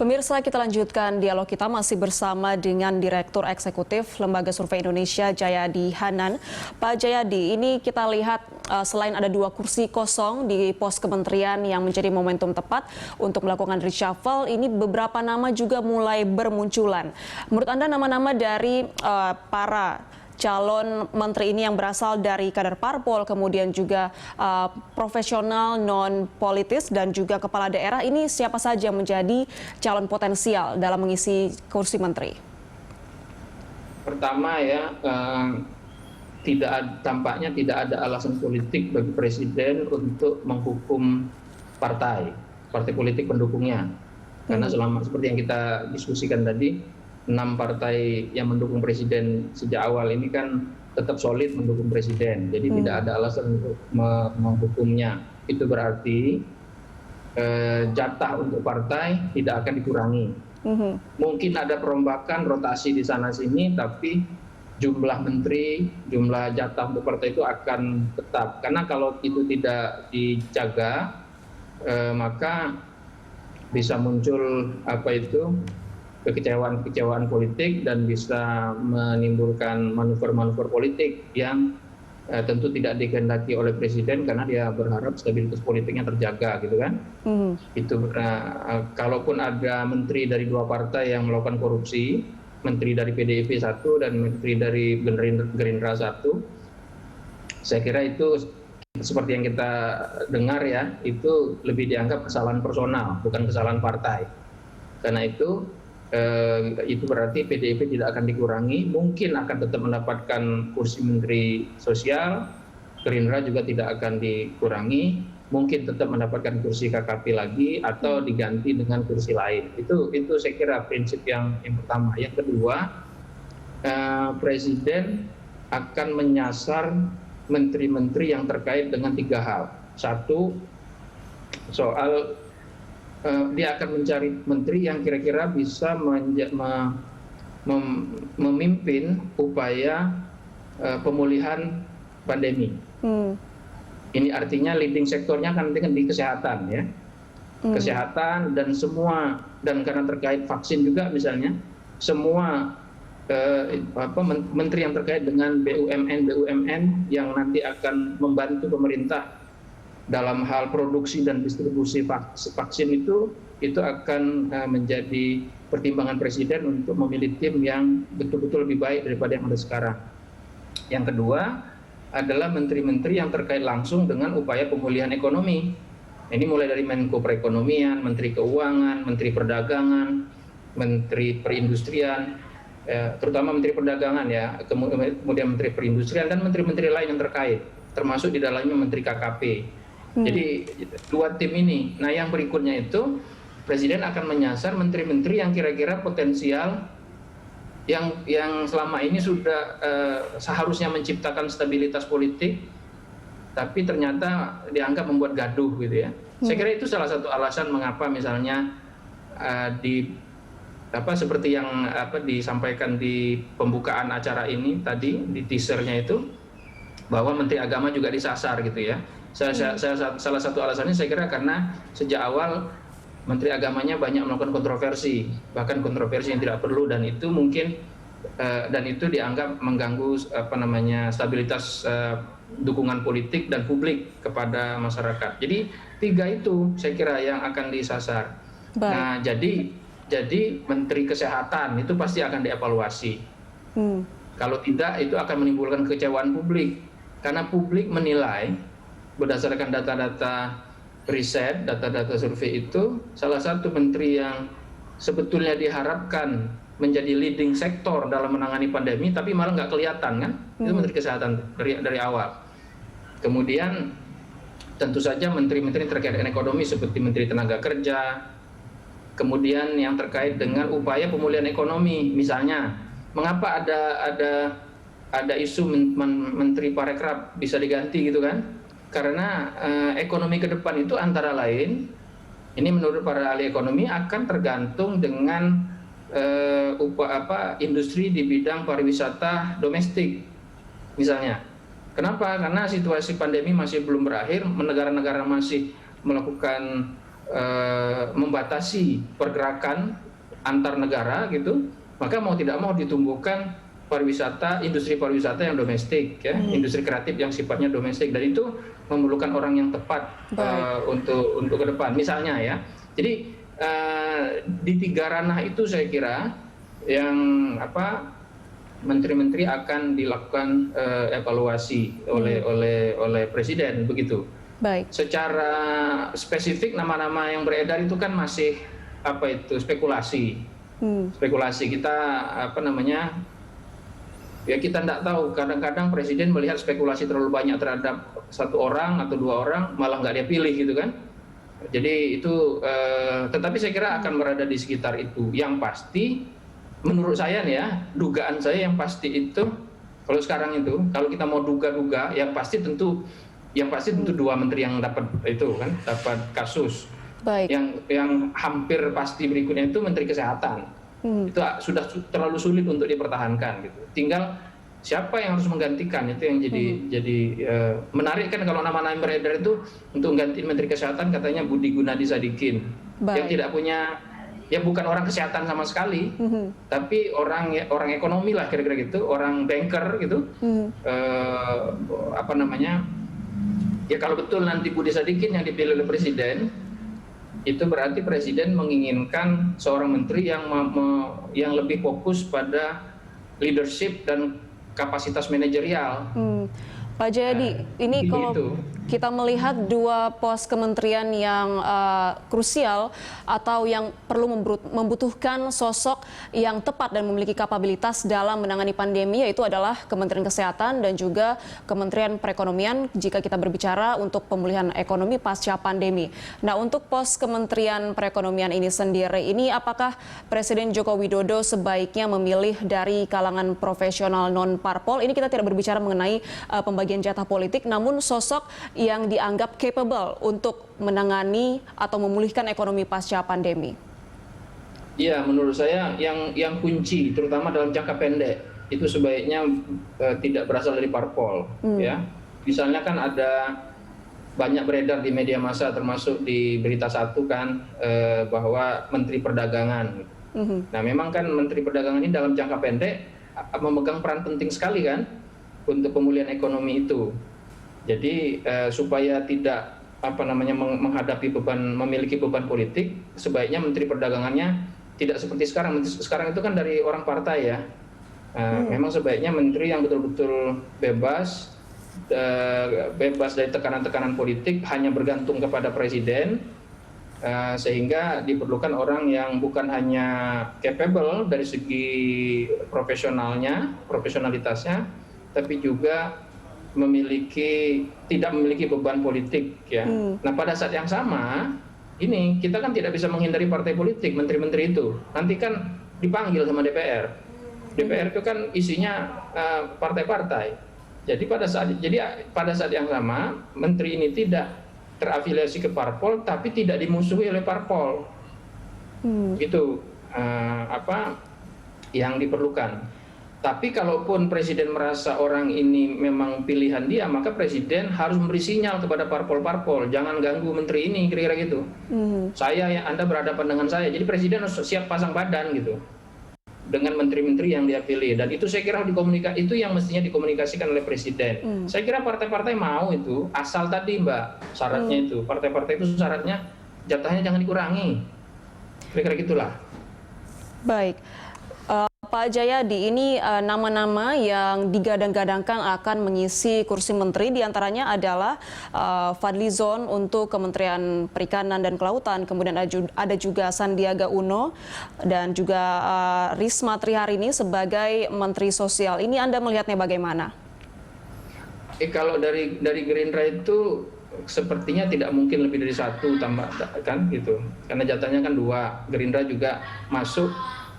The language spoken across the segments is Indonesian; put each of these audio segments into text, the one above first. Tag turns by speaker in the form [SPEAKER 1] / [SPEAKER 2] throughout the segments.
[SPEAKER 1] Pemirsa, kita lanjutkan dialog kita masih bersama dengan Direktur Eksekutif Lembaga Survei Indonesia, Jayadi Hanan. Pak Jayadi, ini kita lihat selain ada 2 kursi kosong di pos kementerian yang menjadi momentum tepat untuk melakukan reshuffle, ini beberapa nama juga mulai bermunculan. Menurut Anda nama-nama dari para calon menteri ini yang berasal dari kader parpol, kemudian juga profesional non politis dan juga kepala daerah, ini siapa saja yang menjadi calon potensial dalam mengisi kursi menteri?
[SPEAKER 2] Pertama ya, tampaknya tidak ada alasan politik bagi presiden untuk menghukum partai politik pendukungnya, karena selama seperti yang kita diskusikan tadi, 6 partai yang mendukung presiden sejak awal ini kan tetap solid mendukung presiden, jadi tidak ada alasan untuk menghukumnya. Itu berarti jatah untuk partai tidak akan dikurangi. Mungkin ada perombakan rotasi di sana sini, tapi jumlah menteri, jumlah jatah untuk partai itu akan tetap, karena kalau itu tidak dijaga maka bisa muncul kekecewaan politik dan bisa menimbulkan manuver-manuver politik yang tentu tidak dikehendaki oleh presiden, karena dia berharap stabilitas politiknya terjaga, gitu kan. Itu kalaupun ada menteri dari 2 partai yang melakukan korupsi, menteri dari PDIP 1 dan menteri dari Gerindra 1, saya kira itu seperti yang kita dengar ya, itu lebih dianggap kesalahan personal, bukan kesalahan partai. Karena itu berarti PDIP tidak akan dikurangi, mungkin akan tetap mendapatkan kursi menteri sosial, Gerindra juga tidak akan dikurangi, mungkin tetap mendapatkan kursi KKP lagi atau diganti dengan kursi lain. Itu saya kira prinsip yang pertama. Yang kedua, presiden akan menyasar menteri-menteri yang terkait dengan 3 hal. Satu, soal dia akan mencari menteri yang kira-kira bisa memimpin upaya pemulihan pandemi. Ini artinya leading sektornya kan di kesehatan ya, kesehatan dan semua, dan karena terkait vaksin juga misalnya, semua menteri yang terkait dengan BUMN yang nanti akan membantu pemerintah dalam hal produksi dan distribusi vaksin itu akan menjadi pertimbangan presiden untuk memilih tim yang betul-betul lebih baik daripada yang ada sekarang. Yang kedua adalah menteri-menteri yang terkait langsung dengan upaya pemulihan ekonomi. Ini mulai dari Menko Perekonomian, Menteri Keuangan, Menteri Perdagangan, Menteri Perindustrian, terutama Menteri Perdagangan ya, kemudian Menteri Perindustrian dan menteri-menteri lain yang terkait, termasuk di dalamnya Menteri KKP. Jadi 2 tim ini. Nah, yang berikutnya itu presiden akan menyasar menteri-menteri yang kira-kira potensial, yang selama ini sudah seharusnya menciptakan stabilitas politik, tapi ternyata dianggap membuat gaduh gitu ya. Saya kira itu salah satu alasan mengapa misalnya seperti yang disampaikan di pembukaan acara ini tadi di teasernya itu, bahwa Menteri Agama juga disasar gitu ya. Salah satu alasannya saya kira karena sejak awal Menteri Agamanya banyak melakukan kontroversi, bahkan kontroversi yang tidak perlu, dan itu mungkin dan itu dianggap mengganggu stabilitas dukungan politik dan publik kepada masyarakat. Jadi 3 itu saya kira yang akan disasar. Baik. Nah, jadi Menteri Kesehatan itu pasti akan dievaluasi. Kalau tidak, itu akan menimbulkan kekecewaan publik, karena publik menilai berdasarkan data-data riset, data-data survei itu, salah satu menteri yang sebetulnya diharapkan menjadi leading sektor dalam menangani pandemi, tapi malah nggak kelihatan kan, itu Menteri Kesehatan dari awal. Kemudian tentu saja menteri-menteri terkait dengan ekonomi seperti Menteri Tenaga Kerja, kemudian yang terkait dengan upaya pemulihan ekonomi, misalnya mengapa ada isu Menteri Parekraf bisa diganti gitu kan? Karena ekonomi ke depan itu antara lain, ini menurut para ahli ekonomi, akan tergantung dengan industri di bidang pariwisata domestik misalnya. Kenapa? Karena situasi pandemi masih belum berakhir, negara-negara masih melakukan membatasi pergerakan antar negara gitu, maka mau tidak mau ditumbuhkan industri pariwisata yang domestik, ya, industri kreatif yang sifatnya domestik, dan itu memerlukan orang yang tepat untuk ke depan. Misalnya ya, jadi di 3 ranah itu saya kira yang menteri-menteri akan dilakukan evaluasi oleh presiden begitu.
[SPEAKER 1] Baik.
[SPEAKER 2] Secara spesifik nama-nama yang beredar itu kan masih spekulasi. Spekulasi kita ya kita tidak tahu, kadang-kadang presiden melihat spekulasi terlalu banyak terhadap 1 orang atau 2 orang malah nggak dia pilih gitu kan. Jadi itu tetapi saya kira akan berada di sekitar itu. Yang pasti menurut saya nih ya, dugaan saya yang pasti itu kalau sekarang itu, kalau kita mau duga-duga, yang pasti tentu 2 menteri yang dapat kasus.
[SPEAKER 1] Baik.
[SPEAKER 2] Yang hampir pasti berikutnya itu Menteri Kesehatan. Itu sudah terlalu sulit untuk dipertahankan gitu. Tinggal siapa yang harus menggantikan, itu yang jadi menarik kan kalau nama-nama yang beredar itu untuk mengganti Menteri Kesehatan katanya Budi Gunadi Sadikin. Yang tidak punya, ya bukan orang kesehatan sama sekali, tapi orang ekonomi lah kira-kira gitu, orang banker gitu. Ya kalau betul nanti Budi Sadikin yang dipilih oleh presiden, itu berarti presiden menginginkan seorang menteri yang lebih fokus pada leadership dan kapasitas manajerial.
[SPEAKER 1] Pak Jayadi, ini kalau kita melihat 2 pos kementerian yang krusial atau yang perlu membutuhkan sosok yang tepat dan memiliki kapabilitas dalam menangani pandemi, yaitu adalah Kementerian Kesehatan dan juga Kementerian Perekonomian jika kita berbicara untuk pemulihan ekonomi pasca pandemi. Nah, untuk pos Kementerian Perekonomian ini sendiri, ini apakah Presiden Joko Widodo sebaiknya memilih dari kalangan profesional non-parpol? Ini kita tidak berbicara mengenai pembagian jatah politik, namun sosok yang dianggap capable untuk menangani atau memulihkan ekonomi pasca pandemi.
[SPEAKER 2] Iya, menurut saya yang kunci, terutama dalam jangka pendek, itu sebaiknya tidak berasal dari parpol. Ya, misalnya kan ada banyak beredar di media massa, termasuk di Berita Satu kan, bahwa Menteri Perdagangan. Nah, memang kan Menteri Perdagangan ini dalam jangka pendek memegang peran penting sekali kan untuk pemulihan ekonomi itu. Jadi supaya tidak menghadapi memiliki beban politik, sebaiknya Menteri Perdagangannya tidak seperti sekarang. Sekarang itu kan dari orang partai ya. Memang sebaiknya menteri yang betul-betul bebas dari tekanan-tekanan politik, hanya bergantung kepada presiden, sehingga diperlukan orang yang bukan hanya capable dari segi profesionalitasnya, tapi juga tidak memiliki beban politik ya. Nah, pada saat yang sama ini kita kan tidak bisa menghindari partai politik, menteri-menteri itu nanti kan dipanggil sama DPR. DPR itu kan isinya partai-partai. Jadi pada saat yang sama menteri ini tidak terafiliasi ke parpol, tapi tidak dimusuhi oleh parpol. Itu yang diperlukan. Tapi kalaupun presiden merasa orang ini memang pilihan dia, maka presiden harus memberi sinyal kepada parpol-parpol, jangan ganggu menteri ini, kira-kira gitu. Anda berhadapan dengan saya, jadi presiden harus siap pasang badan gitu dengan menteri-menteri yang dia pilih. Dan itu saya kira itu yang mestinya dikomunikasikan oleh presiden. Saya kira partai-partai mau itu, asal tadi Mbak syaratnya itu, partai-partai itu syaratnya jatahnya jangan dikurangi, kira-kira gitulah.
[SPEAKER 1] Baik. Pak Jayadi, ini nama-nama yang digadang-gadangkan akan mengisi kursi menteri, diantaranya adalah Fadlizon untuk Kementerian Perikanan dan Kelautan, kemudian ada juga Sandiaga Uno dan juga Risma Triharini sebagai Menteri Sosial. Ini Anda melihatnya bagaimana?
[SPEAKER 2] Kalau dari Gerindra itu sepertinya tidak mungkin lebih dari 1 tambah kan gitu, karena jatahnya kan 2. Gerindra juga masuk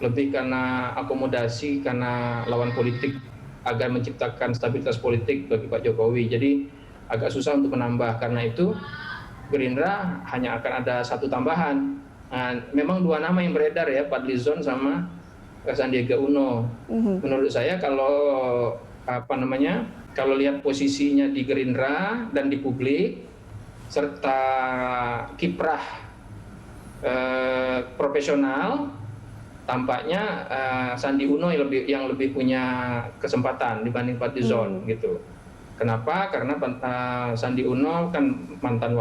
[SPEAKER 2] lebih karena akomodasi, karena lawan politik, agar menciptakan stabilitas politik bagi Pak Jokowi. Jadi agak susah untuk menambah. Karena itu Gerindra hanya akan ada 1 tambahan. Nah, memang 2 nama yang beredar ya, Fadlizon sama Sandiaga Uno. Menurut saya kalau kalau lihat posisinya di Gerindra dan di publik serta kiprah profesional, tampaknya Sandi Uno yang lebih punya kesempatan dibanding Fadlizon gitu. Kenapa? Karena Sandi Uno kan mantan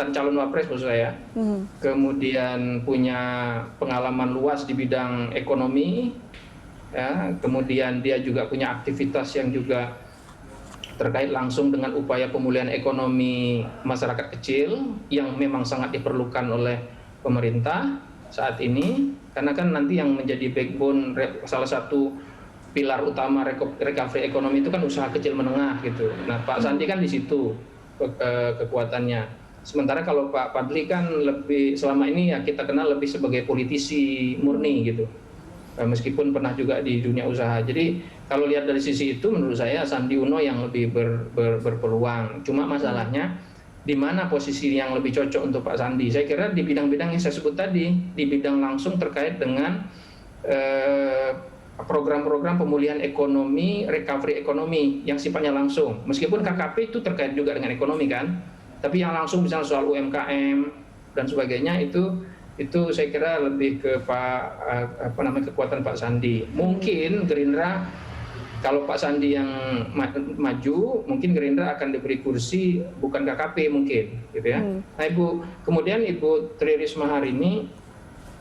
[SPEAKER 2] calon wapres maksud saya. Kemudian punya pengalaman luas di bidang ekonomi, ya. Kemudian dia juga punya aktivitas yang juga terkait langsung dengan upaya pemulihan ekonomi masyarakat kecil yang memang sangat diperlukan oleh pemerintah saat ini, karena kan nanti yang menjadi backbone salah satu pilar utama recovery ekonomi itu kan usaha kecil menengah gitu. Nah, Pak Sandi kan di situ kekuatannya. Sementara kalau Pak Fadli kan lebih selama ini ya kita kenal lebih sebagai politisi murni gitu. Meskipun pernah juga di dunia usaha. Jadi kalau lihat dari sisi itu menurut saya Sandi Uno yang lebih berpeluang. Cuma masalahnya di mana posisi yang lebih cocok untuk Pak Sandi? Saya kira di bidang-bidang yang saya sebut tadi, di bidang langsung terkait dengan program-program pemulihan ekonomi, recovery ekonomi yang sifatnya langsung. Meskipun KKP itu terkait juga dengan ekonomi kan, tapi yang langsung misalnya soal UMKM dan sebagainya itu saya kira lebih ke kekuatan Pak Sandi. Mungkin Gerindra kalau Pak Sandi yang maju, mungkin Gerindra akan diberi kursi bukan KKP mungkin, gitu ya. Nah kemudian Ibu Tri Risma hari ini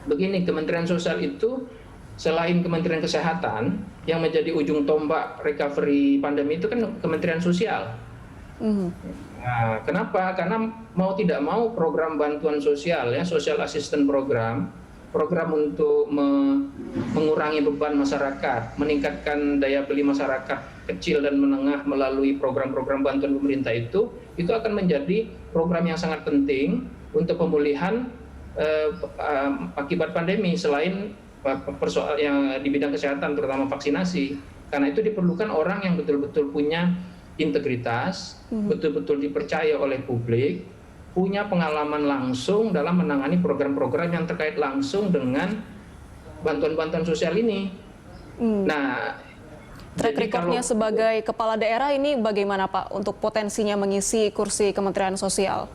[SPEAKER 2] begini, Kementerian Sosial itu selain Kementerian Kesehatan yang menjadi ujung tombak recovery pandemi itu kan Kementerian Sosial. Nah, kenapa? Karena mau tidak mau program bantuan sosial ya, social assistance program untuk mengurangi beban masyarakat, meningkatkan daya beli masyarakat kecil dan menengah melalui program-program bantuan pemerintah itu akan menjadi program yang sangat penting untuk pemulihan akibat pandemi selain persoalan yang di bidang kesehatan terutama vaksinasi. Karena itu diperlukan orang yang betul-betul punya integritas, betul-betul dipercaya oleh publik, punya pengalaman langsung dalam menangani program-program yang terkait langsung dengan bantuan-bantuan sosial ini. Nah,
[SPEAKER 1] track recordnya sebagai kepala daerah ini bagaimana Pak untuk potensinya mengisi kursi Kementerian Sosial?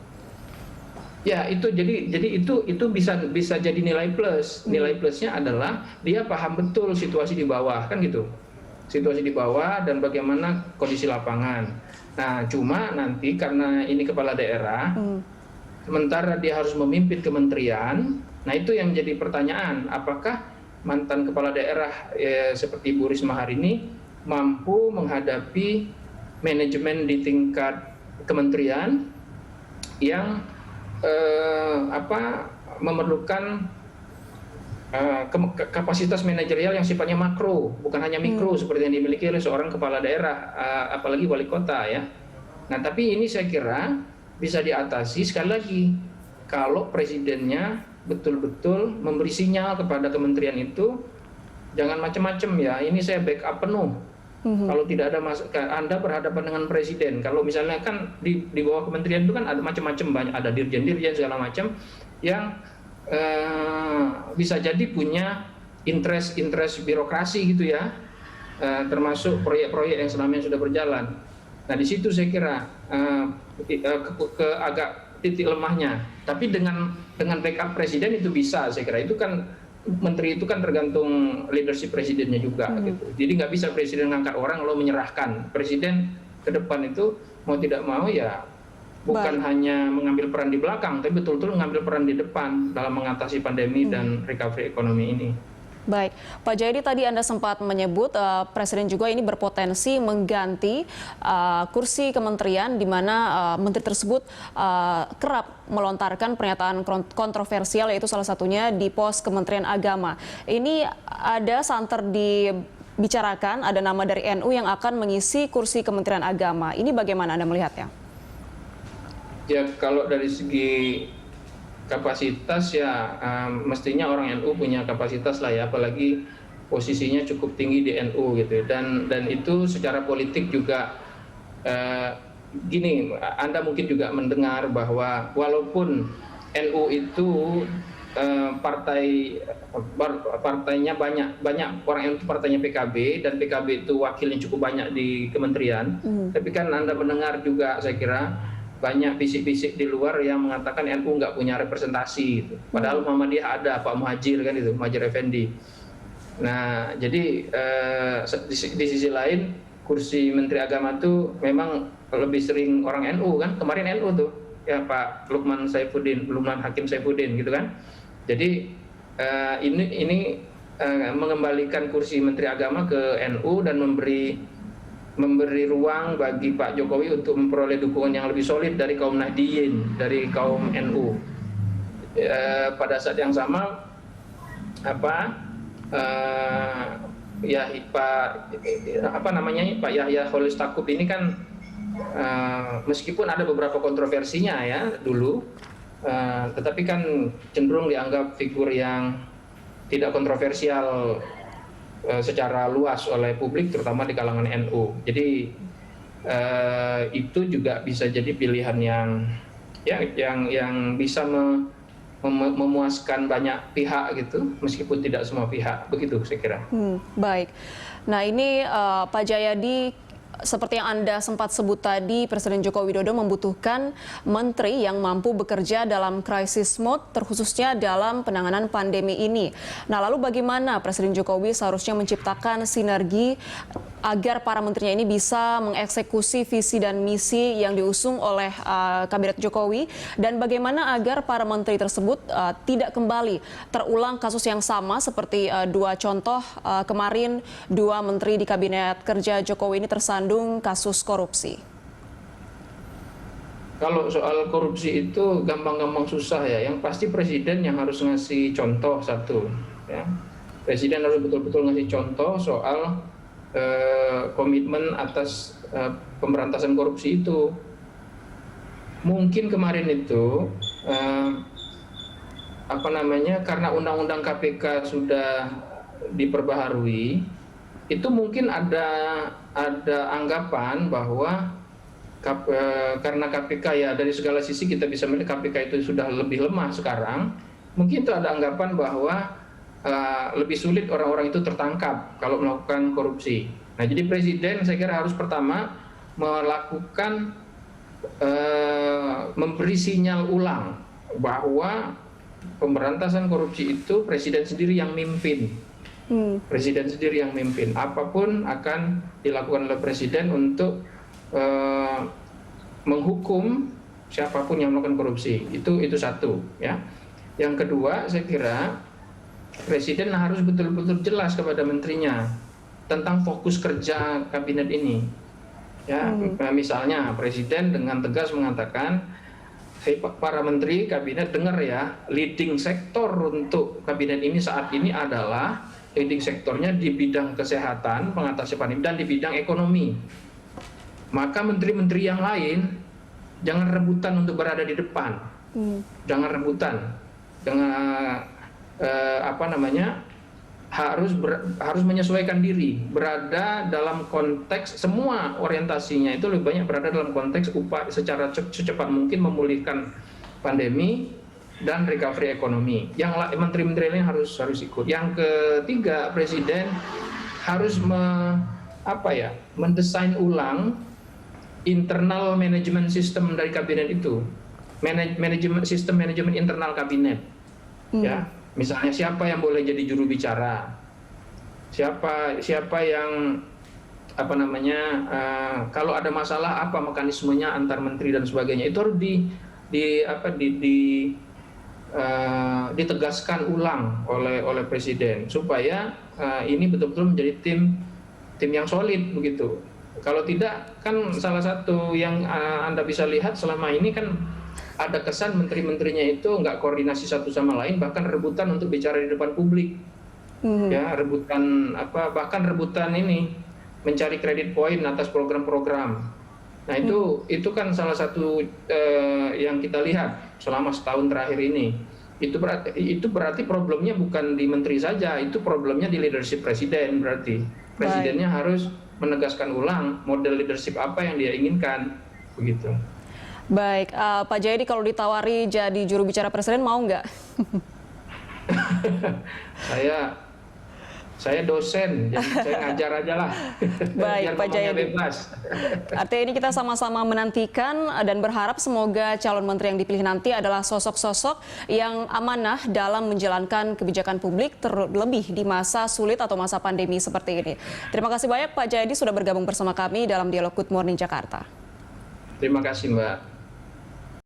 [SPEAKER 2] Ya itu jadi itu bisa jadi nilai plus. Nilai plusnya adalah dia paham betul situasi di bawah kan gitu. Situasi di bawah dan bagaimana kondisi lapangan. Nah, cuma nanti karena ini kepala daerah, sementara dia harus memimpin kementerian, nah itu yang jadi pertanyaan, apakah mantan kepala daerah seperti Bu Risma hari ini mampu menghadapi manajemen di tingkat kementerian yang memerlukan kapasitas manajerial yang sifatnya makro, bukan hanya mikro seperti yang dimiliki oleh seorang kepala daerah, apalagi wali kota ya. Nah, tapi ini saya kira bisa diatasi sekali lagi kalau presidennya betul-betul memberi sinyal kepada kementerian itu, jangan macam-macam ya. Ini saya backup penuh. Kalau tidak ada Anda berhadapan dengan presiden. Kalau misalnya kan di bawah kementerian itu kan ada macam-macam, banyak ada dirjen-dirjen segala macam yang bisa jadi punya interest birokrasi gitu ya, termasuk proyek-proyek yang selama ini sudah berjalan. Nah di situ saya kira agak titik lemahnya. Tapi dengan backup presiden itu bisa, saya kira itu kan menteri itu kan tergantung leadership presidennya juga gitu. Jadi nggak bisa presiden ngangkat orang lalu menyerahkan. Presiden ke depan itu mau tidak mau ya bukan hanya mengambil peran di belakang, tapi betul-betul mengambil peran di depan dalam mengatasi pandemi dan recovery ekonomi ini.
[SPEAKER 1] Baik, Pak Jayadi tadi Anda sempat menyebut Presiden juga ini berpotensi mengganti kursi kementerian di mana menteri tersebut kerap melontarkan pernyataan kontroversial, yaitu salah satunya di pos Kementerian Agama. Ini ada santer dibicarakan, ada nama dari NU yang akan mengisi kursi Kementerian Agama. Ini bagaimana Anda melihatnya?
[SPEAKER 2] Ya kalau dari segi kapasitas ya mestinya orang NU punya kapasitas lah ya, apalagi posisinya cukup tinggi di NU gitu. Dan itu secara politik juga gini, Anda mungkin juga mendengar bahwa walaupun NU itu partainya banyak orang NU partainya PKB dan PKB itu wakilnya cukup banyak di kementerian, tapi kan Anda mendengar juga saya kira banyak bisik-bisik di luar yang mengatakan NU nggak punya representasi gitu. Padahal Muhammadiyah ada, Pak Muhajir kan itu, Muhajir Effendi. Nah, jadi di sisi lain kursi Menteri Agama itu memang lebih sering orang NU kan. Kemarin NU tuh ya Pak Lukman Hakim Saifuddin gitu kan. Jadi ini mengembalikan kursi Menteri Agama ke NU dan memberi ruang bagi Pak Jokowi untuk memperoleh dukungan yang lebih solid dari kaum Nahdliyin, dari kaum NU. Pada saat yang sama Pak Yahya Khalil Stakuf ini kan meskipun ada beberapa kontroversinya ya dulu, tetapi kan cenderung dianggap figur yang tidak kontroversial secara luas oleh publik, terutama di kalangan NU. Jadi itu juga bisa jadi pilihan yang bisa memuaskan banyak pihak gitu, meskipun tidak semua pihak, begitu saya kira.
[SPEAKER 1] Baik. Nah ini Pak Jayadi, seperti yang Anda sempat sebut tadi, Presiden Joko Widodo membutuhkan menteri yang mampu bekerja dalam crisis mode, terkhususnya dalam penanganan pandemi ini. Nah, lalu bagaimana Presiden Jokowi seharusnya menciptakan sinergi agar para menterinya ini bisa mengeksekusi visi dan misi yang diusung oleh Kabinet Jokowi, dan bagaimana agar para menteri tersebut tidak kembali terulang kasus yang sama seperti dua contoh kemarin, dua menteri di Kabinet Kerja Jokowi ini tersandung kasus korupsi.
[SPEAKER 2] Kalau soal korupsi itu gampang-gampang susah ya. Yang pasti presiden yang harus ngasih contoh satu. Ya. Presiden harus betul-betul ngasih contoh soal komitmen atas pemberantasan korupsi itu. Mungkin kemarin itu karena undang-undang KPK sudah diperbaharui, itu mungkin ada anggapan bahwa karena KPK ya dari segala sisi kita bisa melihat KPK itu sudah lebih lemah sekarang, mungkin itu ada anggapan bahwa lebih sulit orang-orang itu tertangkap kalau melakukan korupsi. Nah, jadi presiden saya kira harus pertama melakukan memberi sinyal ulang bahwa pemberantasan korupsi itu presiden sendiri yang mimpin. Presiden sendiri yang mimpin. Apapun akan dilakukan oleh presiden untuk menghukum siapapun yang melakukan korupsi. Itu satu, ya. Yang kedua, saya kira presiden harus betul-betul jelas kepada menterinya tentang fokus kerja kabinet ini. Ya, misalnya presiden dengan tegas mengatakan, "Hei para menteri kabinet, dengar ya, leading sektor untuk kabinet ini saat ini adalah leading sektornya di bidang kesehatan, pengatasi pandemi, dan di bidang ekonomi. Maka menteri-menteri yang lain jangan rebutan untuk berada di depan, jangan rebutan, harus menyesuaikan diri, berada dalam konteks semua orientasinya itu lebih banyak berada dalam konteks upaya secara secepat mungkin memulihkan pandemi dan recovery ekonomi. Yang menteri-menteri lain harus ikut. Yang ketiga, presiden harus mendesain ulang internal manajemen sistem dari kabinet itu, sistem manajemen internal kabinet. Ya, misalnya siapa yang boleh jadi juru bicara, siapa yang kalau ada masalah apa mekanismenya antar menteri dan sebagainya, itu harus ditegaskan ulang oleh presiden supaya ini betul-betul menjadi tim yang solid begitu. Kalau tidak, kan salah satu yang Anda bisa lihat selama ini kan ada kesan menteri-menterinya itu nggak koordinasi satu sama lain, bahkan rebutan untuk bicara di depan publik. Ya, bahkan rebutan ini mencari kredit poin atas program-program. Nah, itu kan salah satu yang kita lihat selama setahun terakhir ini. Itu berarti problemnya bukan di menteri saja, itu problemnya di leadership presiden. Berarti presidennya harus menegaskan ulang model leadership apa yang dia inginkan, begitu.
[SPEAKER 1] Baik, Pak Jayadi, kalau ditawari jadi juru bicara presiden mau nggak?
[SPEAKER 2] Saya dosen, jadi saya ngajar aja lah.
[SPEAKER 1] Baik,
[SPEAKER 2] Biar
[SPEAKER 1] Pak
[SPEAKER 2] ngomongnya
[SPEAKER 1] Jayadi.
[SPEAKER 2] bebas.
[SPEAKER 1] Artinya ini kita sama-sama menantikan dan berharap semoga calon menteri yang dipilih nanti adalah sosok-sosok yang amanah dalam menjalankan kebijakan publik terlebih di masa sulit atau masa pandemi seperti ini. Terima kasih banyak Pak Jayadi sudah bergabung bersama kami dalam Dialog Good Morning Jakarta.
[SPEAKER 2] Terima kasih Mbak.